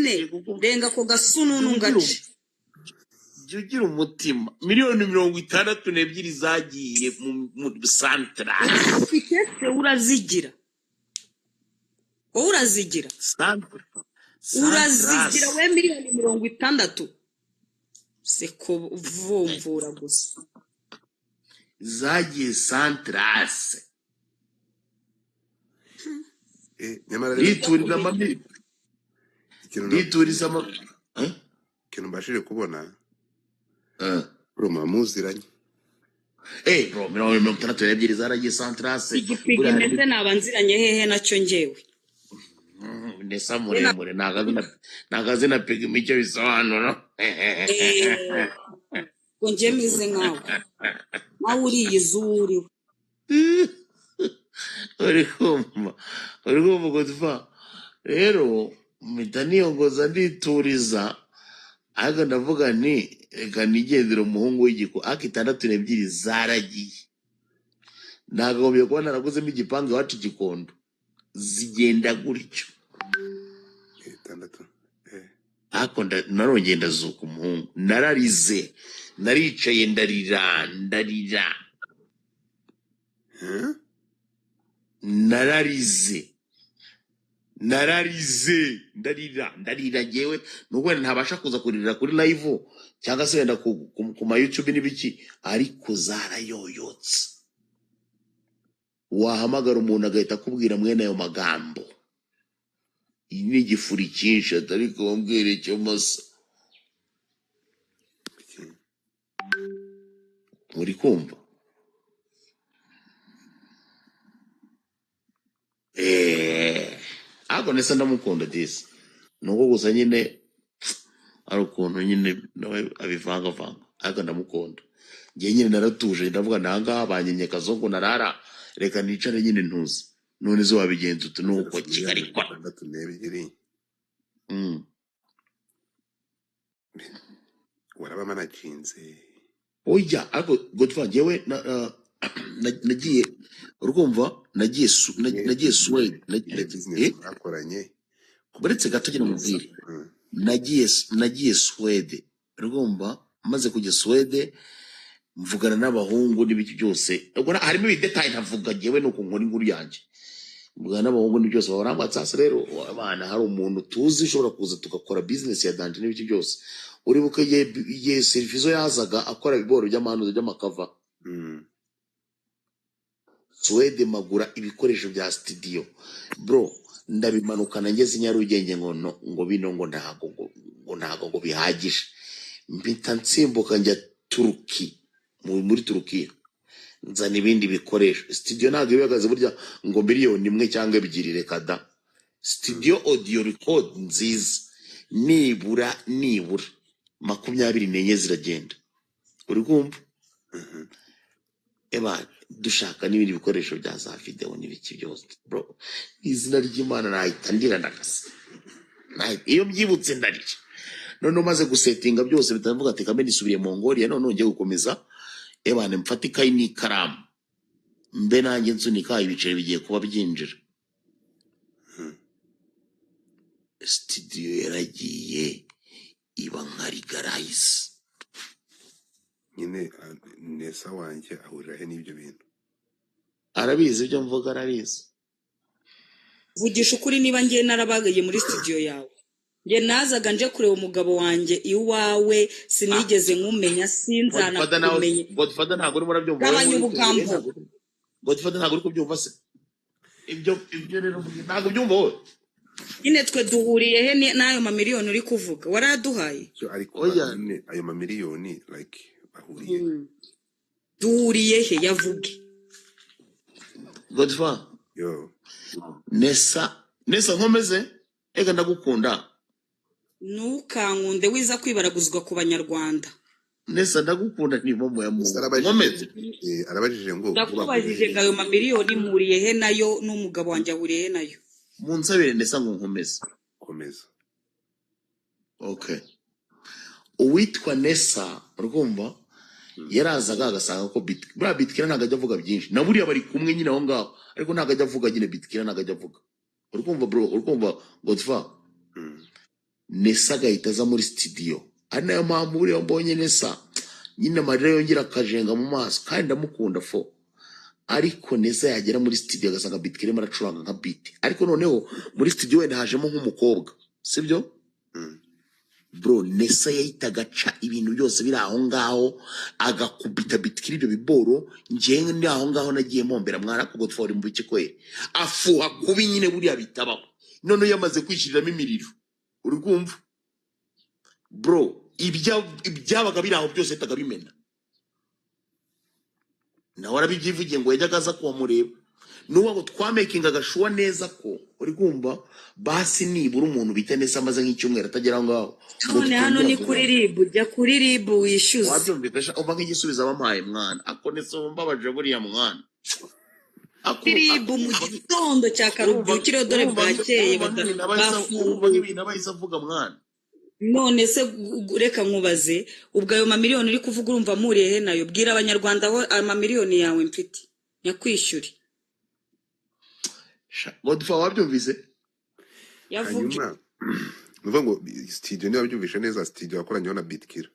kane renga ko gasununu ngace jya ugira umutima miliyoni 62 zagiye mu santrale ufite se urazigira urazigira we miliyoni 60 se ko vumvura gusa zagiye santrase nyamara riturira mami rituriza ama ikintu mbashije kubona Roma muziranye bro 62 zaragiye santrase igipigi ndetse nabanziranye hehe nacyo ngewe nesa muremure nagazina pigi micyo bisobanura ngo nje mize nkawe nawe uriye izuri uri kumva Godfa rero mpita niyongoza ndituriza ariko ndavuga nti reka nigendera umuhungu w'igiko ariko 62 zaragiye nagagombye kuba naraguzemo igipangu iwacu Gikondo zigenda gutyo 6 ariko narongeye ndazuka umuhungu nararize naricaye ndarira nararize ndarira ngewe nubwo ntabasha kuza kuririra kuri live cyangwa se wenda ku ma YouTube n'ibiki ariko zarayoyotse wahamagara umuntu agahita akubwira mwene ayo magambo ni igifuri cyinshi atari kumbwira icyo masa muri kumva ako nesa ndamukunda disi nuko gusa nyine ari ukuntu nyine nawe abivangavanga ariko ndamukunda ngiye nyine naratuje ndavuga nanga banyenye kazongo narara reka nicare nyine ntuzi none zo wabigenza utu nuko Kigali kwa waraba managinze oya ariko Godfa ngewe nagiye urumva nagiye Sweden akoranye kuberetse gato nyine mubwire nagiye Sweden urumva maze kujya Sweden mvugana n'abahungu n'ibiki byose ubwo harimo ibidetaye ntavuga ngewe nuko nkora inkuru yanjye mvugana n'abahungu n'ibyo byose barambatsasa rero abana hari umuntu tuzi ushobora kuza tugakora business ya danje n'ibiki byose uribuka igihe Servizo yazaga akora ibiboro by'amanuzo by'amakava Sweden magura ibikoresho bya studio bro ndabimanukana ngeze Nyarugenge ngo bino ngo ntago bihagije mpita nsimbuka njya Turki muri Turukiya nzana ibindi bikoresho studio ntago ibagaze burya ngo miliyoni 1 cyangwa 2 reka da studio audio record nziza nibura 24 ziragenda uri kumva dushaka n'ibindi bikoresho bya za video n'ibiki byose bro izina ry'Imana nahita ndira ndakase iyo mbyibutse ndarira none umaze gusetinga byose bitavuga ati kambe nisubiriye Mongolia none ngiye gukomeza mfata ikayi n'ikaramu mbe nanjye nsunika ibiceri bigiye kuba byinjira studio yaragiye iba nkarigarayize nyine nesa wanjye ahurira he n'ibyo bintu arabizi ibyo mvuga arabizi vugisha ukuri niba ngiye narabagaye muri studio yawe nge nazaga nje kureba umugabo wanjye iwawe sinigeze nkumenya sinzana kumenye Godfather ntago uri murabyumva gabanya ubugambo Godfather ntago uri kubyumva se ibyo rero ntago byumva wowe nyine twe duhuriye he n'ayo mamiliyoni uri kuvuga waraduhaye ariko ayo mamiliyoni like bahuriye duhuriye he yavuge Godfather yo nesa nkomeze ega ndagukunda ntukankunde wiza kwibaraguzwa ku banyarwanda nesa ndagukunda ntivomo ya Mungu nkomeze arabajije ngo ndakubajije ngo ayo mamiliyoni muriye he nayo n'umugabo wanjye ahuriye he nayo munsabire nesa ngo nkomeze komeza okay uwitwa Nesa urumva yarazaga agasanga ko bitkira ntago ajya avuga byinshi na buriya bari kumwe nyine aho ngaho ariko ntago ajya avuga nyine bitkira ntago ajya avuga urumva bro urumva Godfather Nesa agahita aza muri studio. Ari nayo mpamvu buriya mbonye Nesa nyine amarira yongera akajenga mu maso kandi ndamukunda fo. Ariko Nesa yagera muri studio agasanga beat kirimo aracuranga nka beat. Ariko noneho muri studio wenda hajemo nk'umukobwa, sibyo? Bro, Nesa yahita agaca ibintu byose biri aho ngaho agakubita beat kiri ibyo biboro. Njyewe ndi aho ngaho nagiye mpombera mwana ko Godfrey mu biki kwere afuha kubi nyine buriya bitabaho. None yamaze kwishiriramo imiriro, uri kumva bro? Ibyabaga biri aho byose yahitaga bimena. Nawe arabibyivugiye ngo yajyaga aza kuhamureba. N'uwo twamakinga agashuwa neza ko uri kumva basi nibura umuntu bita Nesa amaze nk'icyumweru atagera aho ngaho. None hano ni kuri RIB, jya kuri RIB wishyuze. Wabyumvikasha umva nk'igisubizo bampaye mwana. Ako Nesa mbabaje buriya mwana. RIB mu gitondo cya karubyukiro dore bwakeye umva nk'ibintu abahise avuga mwana. None se reka nkubaze, ubwo ayo mamiliyoni uri kuvuga urumva muriye he nayo? Bwira abanyarwanda aho amamiliyoni yawe mfite nyakwishyure. Godfrey wabyumvise? Yavuga hanyuma nuvuga ngo studio niba byumvishe neza, studio yakoranyeho na Beat Killer.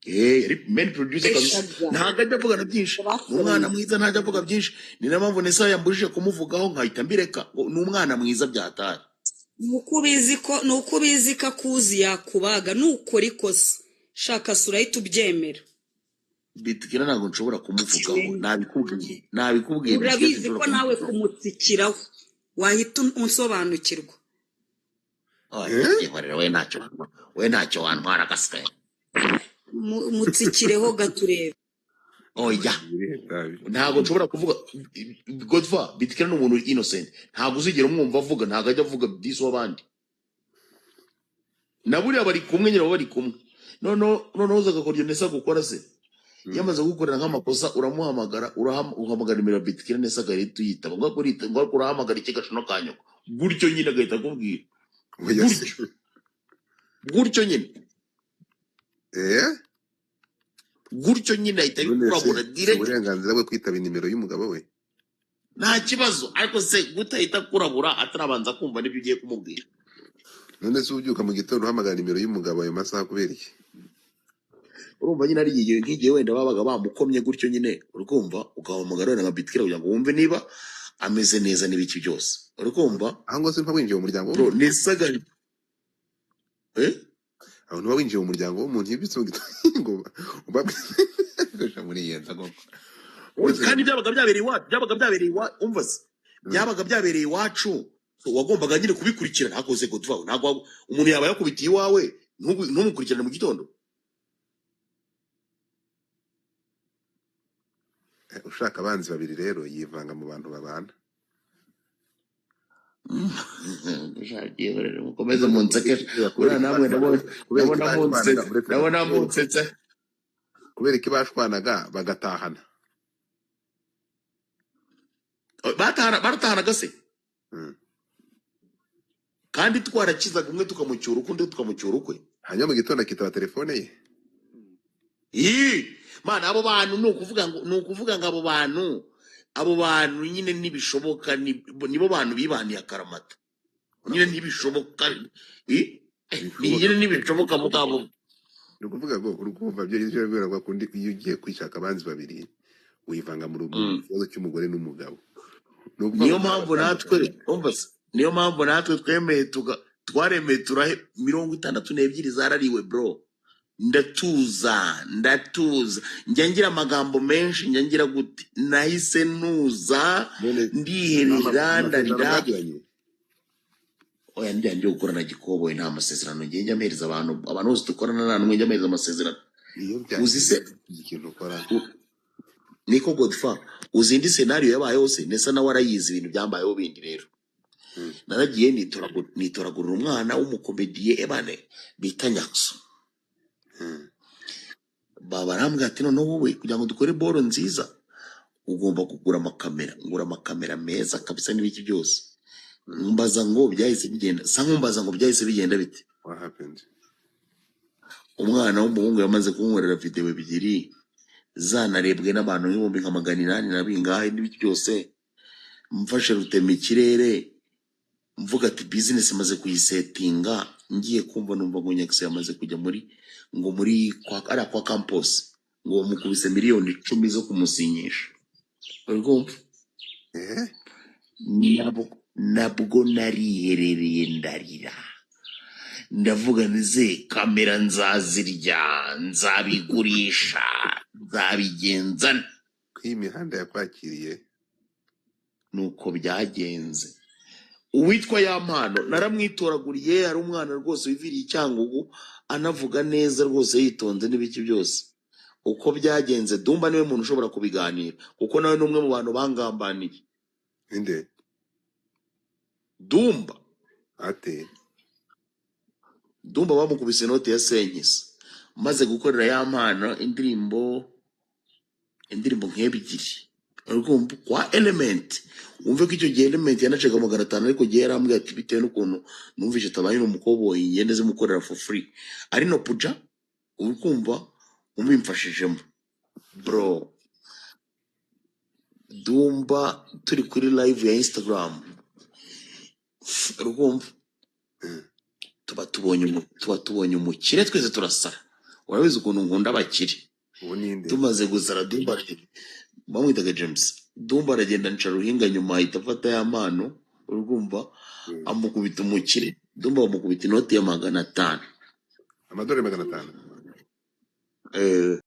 Yari main producer kabisa. Ntago ajya avuga na byinshi. Umwana mwiza ntajya avuga byinshi. Ni na mpamvu Nesa yambujije kumuvugaho nkahita mbireka. Ni umwana mwiza byatari. nuko ubizi ko akuzi yakubaga nukora ikosa shaka sura ahita ubyemera. Beat Killer ntabwo nshobora kumuvugaho. Nabikubwiye. Urabizi ko nawe kumutsikiraho wahita unsobanukirwa. We ntacyo wantwara gasike. Mutsikireho gaturebe. Oya. Ntabwo nshobora kuvuga Godfrey. Beat Killer ni umuntu innocent. Ntabwo uzigera umwumva avuga, ntabwo ajya avuga disi w'abandi. Na buriya bari kumwe nyine bari kumwe. Noneho uza agakora iyo Nesa gukora se. Yamaze gukorera nk'amakosa uramuhamagara, uhamagara nimero Beat Killer Nesa agahita uyitaba. Ngo urahamagara ikigashino kanyoko. Gutyo nyine agahita akubwira. Gutyo nyine. Gutyo nyine ahita bikurabura direct. Uburenganzira bwo kwitaba nimero y'umugabo we nta kibazo, ariko se gutahita kurabura atarabanza kumva n'ibyo ugiye kumubwira. none se ubyuka mu gitondo uhamagara nimero y'umugabo ayo masaha kubera iki? Urumva nyine ari igihe nk'igihe wenda babaga bamukomye gutyo nyine urikumva ugahamagara wenda nka Beat Killer kugira ngo wumve niba ameze neza n'ibiki byose urikumva. aho ngo se mpa winjiye mu muryango bro Nesaga aho ntuba winjiye mu muryango w'umuntu yibitse ngo ubabwisha muri iyo nzago kandi byabaga byabereye umva se byabaga byabereye iwacu. Wagombaga nyine kubikurikirana hakoze Godfrey. Ntabwo umuntu yaba yakubitiye iwawe ntumukurikirane mu gitondo. ushaka abanzi babiri rero yivanga mu bantu babana. Mukomeze munseke kubera namwe ndabona munsetse. Kubera iki bashwanaga bagatahana? Baratahanaga se kandi twarakizaga umwe tukamucyura ukundi tukamucyura ukwe. hanyuma mu gitondo akitaba telefone ye. Mana abo bantu ni ukuvuga ngo abo bantu nyine ntibishoboka. Nibo bantu bibaniye akaramata nyine ntibishoboka. Nyine ntibishoboka mugabo. ni ukuvuga ngo urukumva byo rero kubera ko kundi iyo ugiye kwishaka abanzi babiri wivanga mu kibazo cy'umugore n'umugabo. Niyo mpamvu natwe twaremeye turahe 62 zarariwe bro. Ndatuza njya ngira amagambo menshi, njya ngira gute nahise nuza ndiherera ndarira. Oya njya gukorana gikoboye nta masezerano njya mpereza abantu bose dukorana nta numwe njya mpereza amasezerano. Uzi se ikintu ukora niko Godfrey uzi indi scenario yabaye hose Nesa nawe arayizi ibintu byambayeho bindi rero. Naragiye nitoragurira umwana w'umukomediye ebane bita Nyakso. Baba arambwira ati noneho wowe kugira ngo dukore boro nziza ugomba kugura amakamera. Ngura amakamera meza kabisa n'ibiki byose. Mbaza ngo byahise bigenda bite? what happened? Umwana w'umuhungu yamaze kunkorera video ebyiri zanarebwe n'abantu nk'ibihumbi nka 800 na bingahe n'ibiki byose. Mfashe rutema ikirere mvuga ati business maze kuyisetinga, ngiye kumva numva ngo Nyaxi yamaze kujya muri kwa campus ngo mukubise miliyoni 10 zo kumusinyisha. Urumva? Eh? Nabwo nariherereye ndarira, ndavuga nize kamera nzazirya, nzabigurisha, nzabigenza. Iyi mihanda yakwakiriye Nuko byagenze. Uwitwa Yampano naramwitoraguriye, ari umwana rwose wiviriye Cyangugu, anavuga neza rwose yitonze n'ibiki byose. Uko byagenze, Dumba niwe muntu ushobora kubiganira kuko nawe numwe mu bantu bangambaniye. inde Dumba ate bamukubise inoti ya senkisa, maze gukorera Yampano indirimbo nk'ebyiri. Urumva kwa Element, wumve ko icyo gihe Element yanacaga 500, ariko gihe yarambwiye ati bitewe n'ukuntu numvise tabaye n'umukoboyi ngende zimukorera for free. Ari no puja ukumva umimfashijemo bro. Dumba turi kuri live ya Instagram, urumva tuba tubonye umukire, twese turasara. Urabizi ukuntu nkunda abakire. ubu ninde Tumaze gusara Dumba bamwitaga James. Dumba aragenda nca ruhinga, nyuma ahita afata Yampano, urumva amukubita umukire. Dumba bamukubita inoti ya 500. amadolari 500